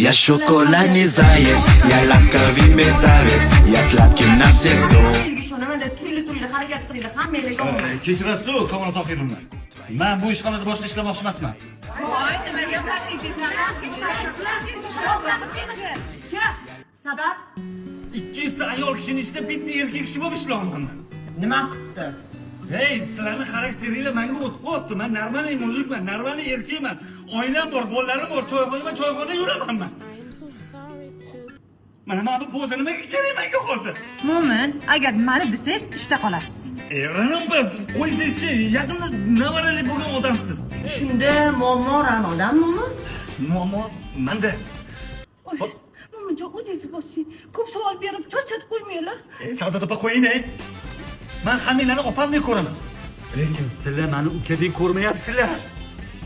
Я шоколадный заяц, я ласковый sabes, я сладкий на все сто. Ishonaman deb turli harakat qiladi, hammalarga o'xshaydi. Kechirasiz, Kamol Tohirovna. Men bu ishxonada boshqa ishlamoqchi emasman. Voy, nimaga Sabab 200 ta ayol kishining ichida bitta erkak kishi bo'lib ishlayapman. nima qilibdi? Hey, sizlarni xarakteringlar menga o'tib qolibdi. Men normalniy mujikman, normalniy erkakman. Oilam bor, bolalarim bor, choyxona yuraman men. Mana bu poza nimaga kerak menga hozir? Mo'min, agar mani desangiz ishda qolasiz. Ranopa, qo'ysangchi, yaqinda navarali bo'lgan odamsiz. Shunda muammo Ra'nodammi? Muammo menda. Mo'minjon, o'zingiz boshing. Ko'p savol berib charchatib qo'ymanglar. Savdo topa qo'ying-ey. Men hammalarni opamdek ko'raman. Lekin sizlar meni ukadek ko'rmayapsizlar.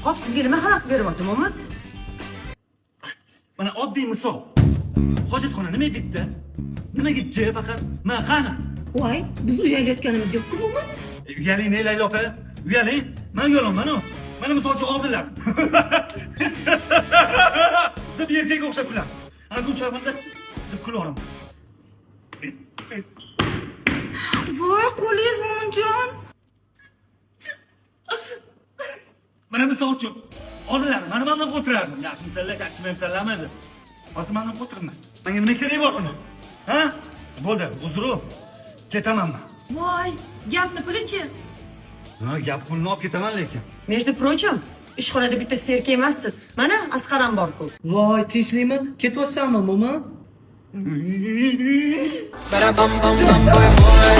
Xo'p, sizga nima xalaqit beryapti, Mo'min? Mana oddiy misol. Hojatxona nima bitta? Nimaga j faqat? Men qani? Voy, biz uyalayotganimiz yo'q-ku, Mo'min. Uyaling ne Layla opa? Uyaling. Men yo'laman-ku. Mana misolchi oldilar. Deb erkakga o'xshab kuladi. Ana bu chog'imda deb kularam. Voy, qo'lingiz Mo'minjon. Mana misolchi oldilar. Mana mendan o'tirardim. Yaxshi misollar, chaqchim misollarmidi? Hozir mendan o'tirma. Menga nima kerak bor uni? Ha? Bo'ldi, uzr. Ketaman men. Voy, gapni puli-chi? Ha, gap pulni olib ketaman lekin. Между прочим, ishxonada bitta erkak emassiz. Mana Asqar ham bor-ku. Voy, tinchlikmi? Ketyapsanmi, Mo'min? Ba-da-bum, bum, bum, boy, boy.